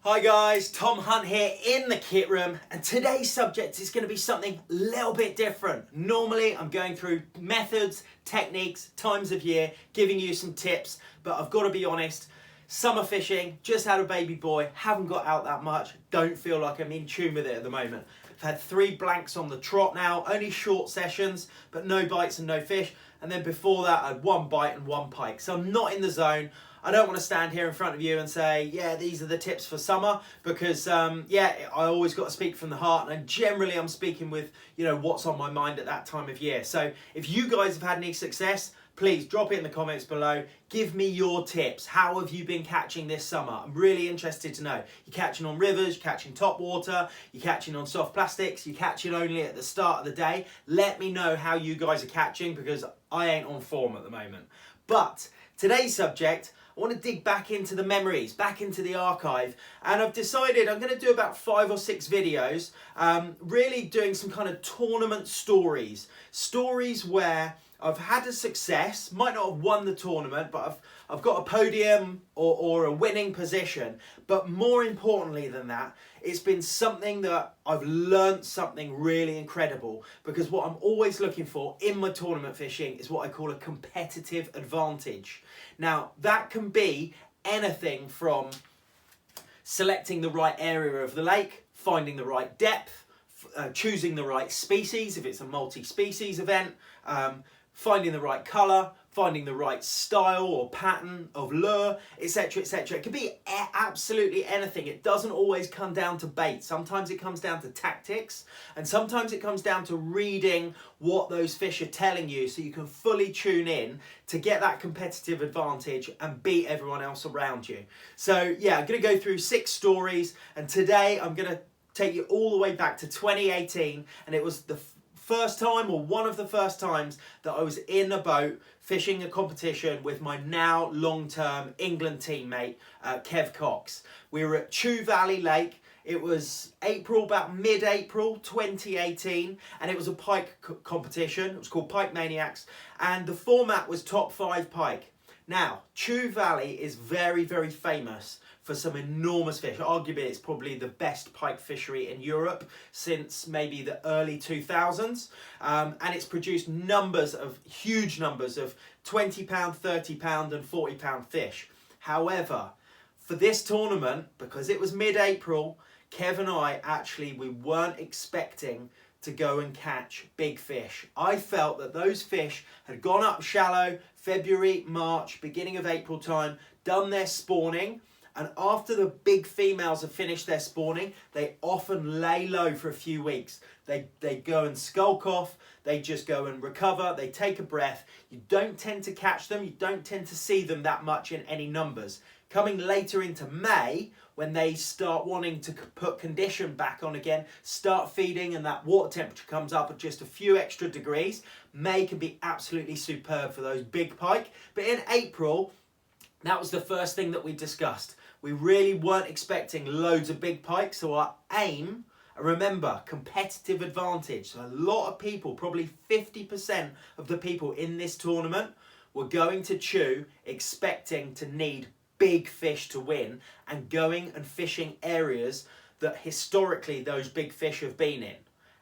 Hi guys, Thom Hunt here in the kit room, and today's subject is going to be something a little bit different. Normally I'm going through methods, techniques, times of year, giving you some tips, but I've got to be honest, summer fishing, just had a baby boy, haven't got out that much, don't feel like I'm in tune with it at the moment. I've had 3 blanks on the trot now, only short sessions, but no bites and no fish, and then before that I had 1 bite and 1 pike, so I'm not in the zone. I don't want to stand here in front of you and say, yeah, these are the tips for summer, because I always got to speak from the heart, and generally I'm speaking with, what's on my mind at that time of year. So if you guys have had any success, please drop it in the comments below. Give me your tips. How have you been catching this summer? I'm really interested to know. You're catching on rivers, you're catching top water, you're catching on soft plastics, you're catching only at the start of the day. Let me know how you guys are catching, because I ain't on form at the moment. But today's subject, I want to dig back into the memories, back into the archive, and I've decided I'm going to do about 5 or 6 videos, really doing some kind of tournament stories where I've had a success, might not have won the tournament, but I've got a podium or a winning position, but more importantly than that, it's been something that I've learnt something really incredible, because what I'm always looking for in my tournament fishing is what I call a competitive advantage. Now, that can be anything from selecting the right area of the lake, finding the right depth, choosing the right species if it's a multi-species event, finding the right colour, finding the right style or pattern of lure, etc, etc. It can be absolutely anything. It doesn't always come down to bait. Sometimes it comes down to tactics, and sometimes it comes down to reading what those fish are telling you, so you can fully tune in to get that competitive advantage and beat everyone else around you. So yeah, I'm going to go through 6 stories, and today I'm going to take you all the way back to 2018, and it was the first time, or one of the first times, that I was in a boat fishing a competition with my now long-term England teammate, Kev Cox. We were at Chew Valley Lake. It was April, about mid-April 2018, and it was a pike competition. It was called Pike Maniacs, and the format was top 5 pike. Now, Chew Valley is very, very famous for some enormous fish. Arguably, it's probably the best pike fishery in Europe since maybe the early 2000s. And it's produced huge numbers of 20 pound, 30 pound and 40 pound fish. However, for this tournament, because it was mid-April, Kev and I we weren't expecting to go and catch big fish. I felt that those fish had gone up shallow February, March, beginning of April time, done their spawning, and after the big females have finished their spawning, they often lay low for a few weeks. They go and skulk off, they just go and recover, they take a breath. You don't tend to catch them, you don't tend to see them that much in any numbers. Coming later into May, when they start wanting to put condition back on again, start feeding, and that water temperature comes up at just a few extra degrees, May can be absolutely superb for those big pike. But in April, that was the first thing that we discussed. We really weren't expecting loads of big pike, so our aim, remember, competitive advantage. So a lot of people, probably 50% of the people in this tournament, were going to Chew expecting to need big fish to win, and going and fishing areas that historically those big fish have been in.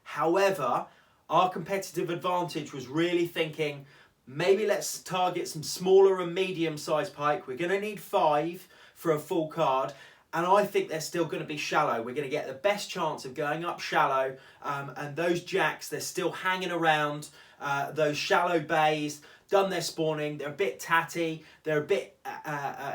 However, our competitive advantage was really thinking, maybe let's target some smaller and medium-sized pike. We're going to need 5 for a full card, and I think they're still going to be shallow. We're going to get the best chance of going up shallow, and those jacks, they're still hanging around those shallow bays, done their spawning, they're a bit tatty, they're a bit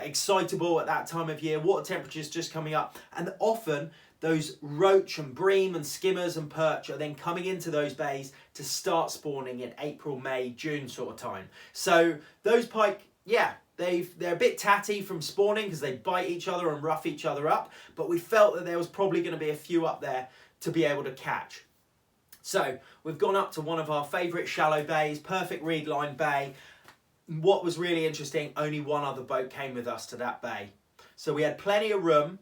excitable at that time of year, water temperature's just coming up, and often those roach and bream and skimmers and perch are then coming into those bays to start spawning in April, May, June sort of time. So those pike, yeah, they're a bit tatty from spawning because they bite each other and rough each other up, but we felt that there was probably going to be a few up there to be able to catch. So we've gone up to one of our favourite shallow bays, Perfect Reed Line Bay. What was really interesting, only one other boat came with us to that bay. So we had plenty of room.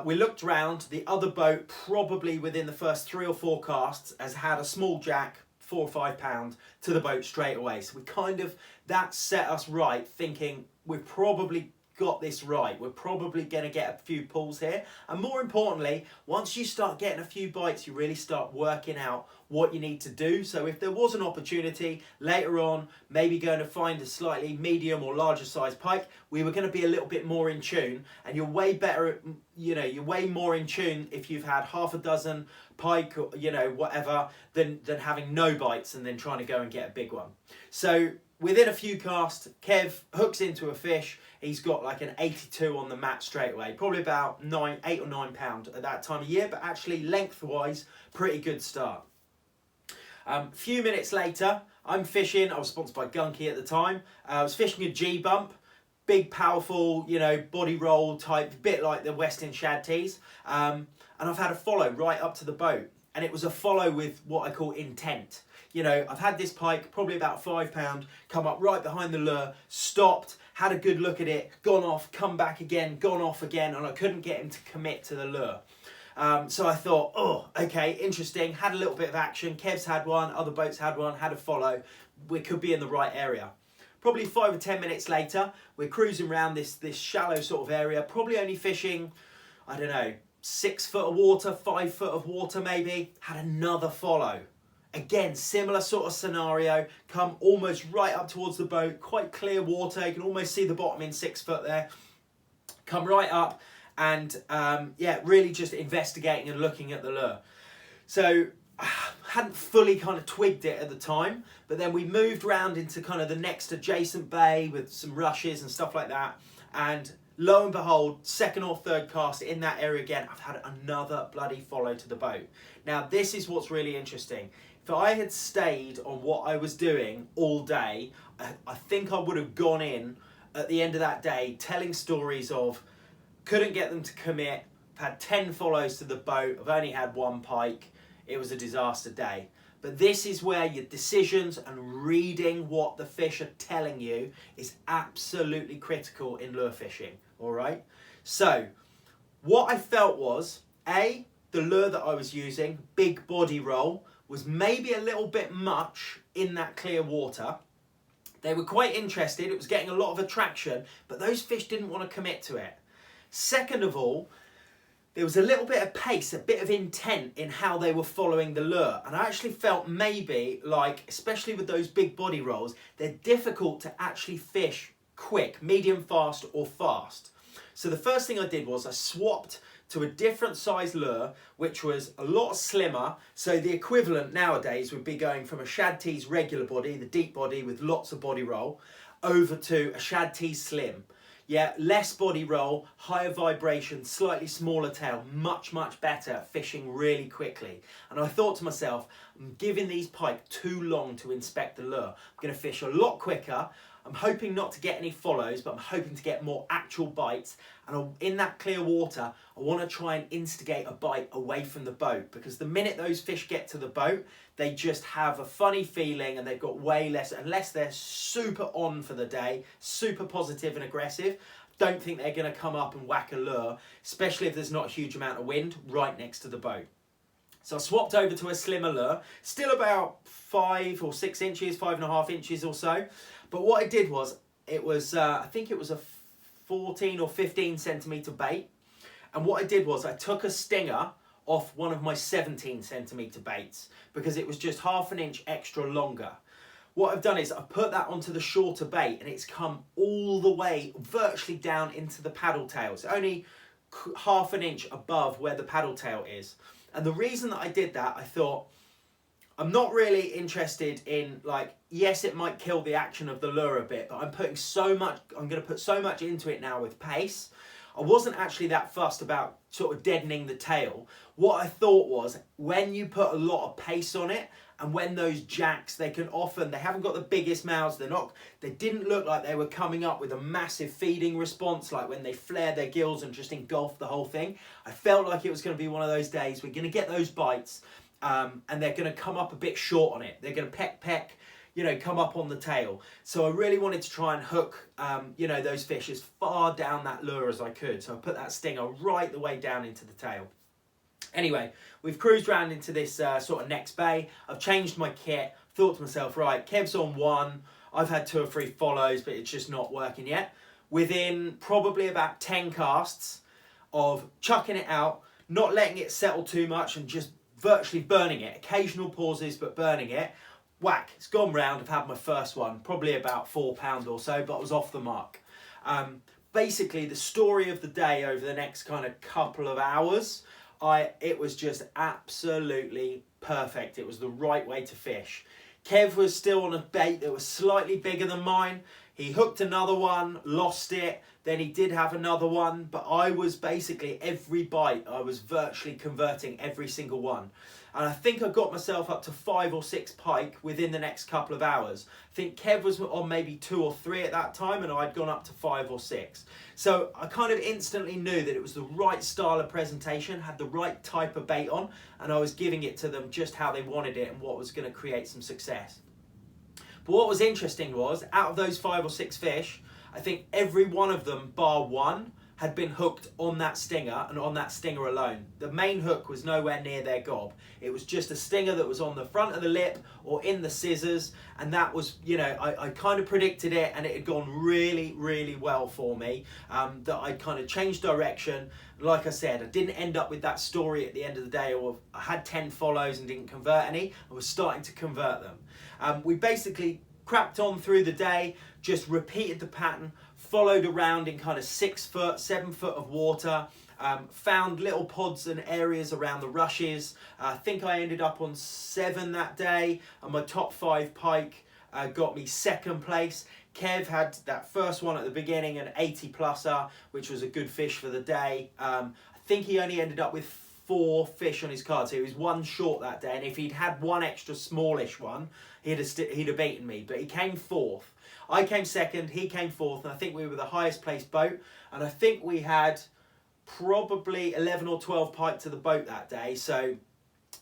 We looked round, the other boat, probably within the first 3 or 4 casts, has had a small jack, 4 or 5 pound, to the boat straight away. So we that set us right, thinking we've probably got this right. We're probably going to get a few pulls here. And more importantly, once you start getting a few bites, you really start working out what you need to do. So if there was an opportunity later on, maybe going to find a slightly medium or larger size pike, we were going to be a little bit more in tune. And you're way better, you know, you're way more in tune if you've had half a dozen pike or, you know, whatever, than having no bites and then trying to go and get a big one. So within a few casts, Kev hooks into a fish. He's got like an 82 on the mat straight away, probably about 8 or 9 pound at that time of year, but actually lengthwise, pretty good start. A few minutes later, I'm fishing. I was sponsored by Gunki at the time. I was fishing a G-bump, big, powerful, you know, body roll type, bit like the Westin shad tees. And I've had a follow right up to the boat. And it was a follow with what I call intent. You know, I've had this pike, probably about 5 pound, come up right behind the lure, stopped, had a good look at it, gone off, come back again, gone off again, and I couldn't get him to commit to the lure. So I thought, oh, okay, interesting. Had a little bit of action. Kev's had one, other boats had one, had a follow. We could be in the right area. Probably 5 or 10 minutes later, we're cruising around this shallow sort of area, probably only fishing, I don't know, 6 foot of water, 5 foot of water maybe. Had another follow. Again, similar sort of scenario, come almost right up towards the boat, quite clear water, you can almost see the bottom in 6 foot there. Come right up and yeah, really just investigating and looking at the lure. So I hadn't fully kind of twigged it at the time, but then we moved round into kind of the next adjacent bay with some rushes and stuff like that. And lo and behold, second or third cast in that area again, I've had another bloody follow to the boat. Now, this is what's really interesting. If I had stayed on what I was doing all day, I think I would have gone in at the end of that day telling stories of couldn't get them to commit, I've had 10 follows to the boat, I've only had 1 pike, it was a disaster day. But this is where your decisions and reading what the fish are telling you is absolutely critical in lure fishing, all right? So, what I felt was, A, the lure that I was using, big body roll, was maybe a little bit much in that clear water. They were quite interested, it was getting a lot of attraction, but those fish didn't want to commit to it. Second of all, there was a little bit of pace, a bit of intent in how they were following the lure. And I actually felt maybe like, especially with those big body rolls, they're difficult to actually fish quick, medium fast or fast. So the first thing I did was I swapped to a different size lure, which was a lot slimmer. So the equivalent nowadays would be going from a shad tease regular body, the deep body with lots of body roll, over to a shad tease slim. Yeah, less body roll, higher vibration, slightly smaller tail, much, much better at fishing really quickly. And I thought to myself, I'm giving these pike too long to inspect the lure. I'm going to fish a lot quicker. I'm hoping not to get any follows, but I'm hoping to get more actual bites. And in that clear water, I want to try and instigate a bite away from the boat, because the minute those fish get to the boat, they just have a funny feeling and they've got way less, unless they're super on for the day, super positive and aggressive, don't think they're going to come up and whack a lure, especially if there's not a huge amount of wind right next to the boat. So I swapped over to a slimmer lure, still about 5 or 6 inches, 5.5 inches or so. But what I did was, it was, I think it was a 14 or 15 centimetre bait. And what I did was I took a stinger off one of my 17 centimetre baits because it was just half an inch extra longer. What I've done is I've put that onto the shorter bait and it's come all the way virtually down into the paddle tail. It's only half an inch above where the paddle tail is. And the reason that I did that, I thought, I'm not really interested in, like, yes, it might kill the action of the lure a bit, but I'm going to put so much into it now with pace. I wasn't actually that fussed about sort of deadening the tail. What I thought was, when you put a lot of pace on it, and when those jacks, they haven't got the biggest mouths, they didn't look like they were coming up with a massive feeding response, like when they flared their gills and just engulfed the whole thing. I felt like it was going to be one of those days, we're going to get those bites, and they're going to come up a bit short on it. They're going to peck, you know, come up on the tail. So I really wanted to try and hook, you know, those fish as far down that lure as I could. So I put that stinger right the way down into the tail. Anyway, we've cruised around into this sort of next bay. I've changed my kit. Thought to myself, right, Kev's on 1. I've had 2 or 3 follows, but it's just not working yet. within probably about 10 casts of chucking it out, not letting it settle too much and just virtually burning it. Occasional pauses, but burning it. Whack, it's gone round. I've had my first one, probably about £4 or so, but I was off the mark. Basically, the story of the day over the next kind of couple of hours, it was just absolutely perfect. It was the right way to fish. Kev was still on a bait that was slightly bigger than mine. He hooked another one, lost it, then he did have another one, but I was basically, every bite, I was virtually converting every single one. And I think I got myself up to 5 or 6 pike within the next couple of hours. I think Kev was on maybe 2 or 3 at that time, and I'd gone up to 5 or 6. So I kind of instantly knew that it was the right style of presentation, had the right type of bait on, and I was giving it to them just how they wanted it and what was going to create some success. But what was interesting was, out of those 5 or 6 fish, I think every one of them, bar one, had been hooked on that stinger and on that stinger alone. The main hook was nowhere near their gob. It was just a stinger that was on the front of the lip or in the scissors, and that was, you know, I kind of predicted it, and it had gone really, really well for me, that I kind of changed direction. Like I said, I didn't end up with that story at the end of the day, or I had 10 follows and didn't convert any. I was starting to convert them. We basically cracked on through the day, just repeated the pattern, followed around in kind of 6 foot, 7 foot of water, found little pods and areas around the rushes. I think I ended up on 7 that day, and my top 5 pike got me 2nd place. Kev had that first one at the beginning, an 80 pluser, which was a good fish for the day. I think he only ended up with 4 fish on his card, so he was 1 short that day, and if he'd had 1 extra smallish one, he'd have beaten me, but he came 4th. I came 2nd, he came 4th, and I think we were the highest placed boat, and I think we had probably 11 or 12 pike to the boat that day, so,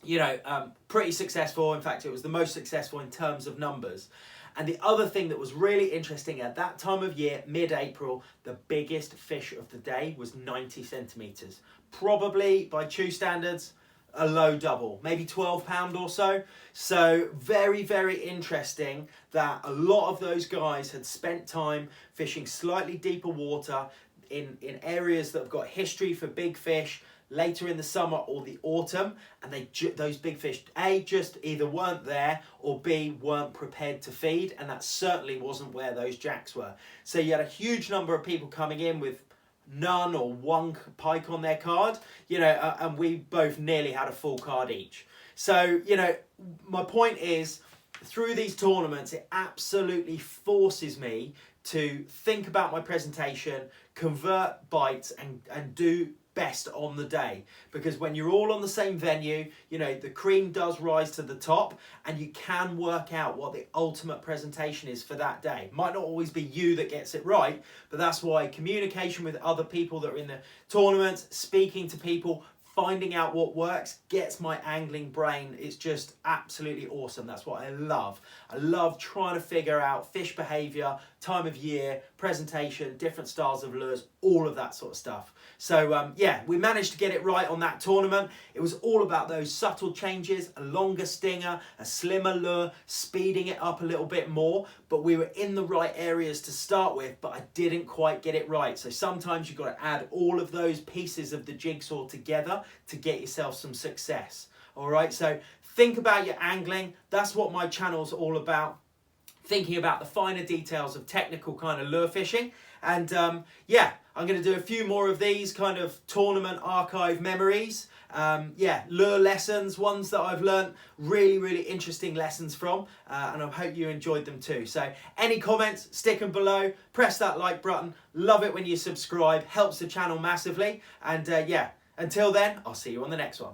you know, pretty successful. In fact, it was the most successful in terms of numbers. And the other thing that was really interesting at that time of year, mid-April, the biggest fish of the day was 90 centimetres. Probably, by Chew standards, a low double, maybe £12 or so. So very, very interesting that a lot of those guys had spent time fishing slightly deeper water in areas that have got history for big fish later in the summer or the autumn, and those big fish, A, just either weren't there, or B, weren't prepared to feed, and that certainly wasn't where those jacks were. So you had a huge number of people coming in with none or 1 pike on their card, you know, and we both nearly had a full card each. So, you know, my point is, through these tournaments, it absolutely forces me to think about my presentation, convert bites, and do best on the day, because when you're all on the same venue, you know, the cream does rise to the top, and you can work out what the ultimate presentation is for that day. Might not always be you that gets it right, but that's why communication with other people that are in the tournaments, speaking to people, finding out what works, gets my angling brain. It's just absolutely awesome. That's what I love. I love trying to figure out fish behavior, time of year, presentation, different styles of lures, all of that sort of stuff. So yeah, we managed to get it right on that tournament. It was all about those subtle changes, a longer stinger, a slimmer lure, speeding it up a little bit more, but we were in the right areas to start with, but I didn't quite get it right. So sometimes you've got to add all of those pieces of the jigsaw together to get yourself some success. All right, so think about your angling. That's what my channel's all about. Thinking about the finer details of technical kind of lure fishing. And yeah, I'm going to do a few more of these kind of tournament archive memories. Yeah, lure lessons, ones that I've learned really, really interesting lessons from, and I hope you enjoyed them too. So any comments, stick them below, press that like button. Love it when you subscribe, helps the channel massively. And yeah, until then, I'll see you on the next one.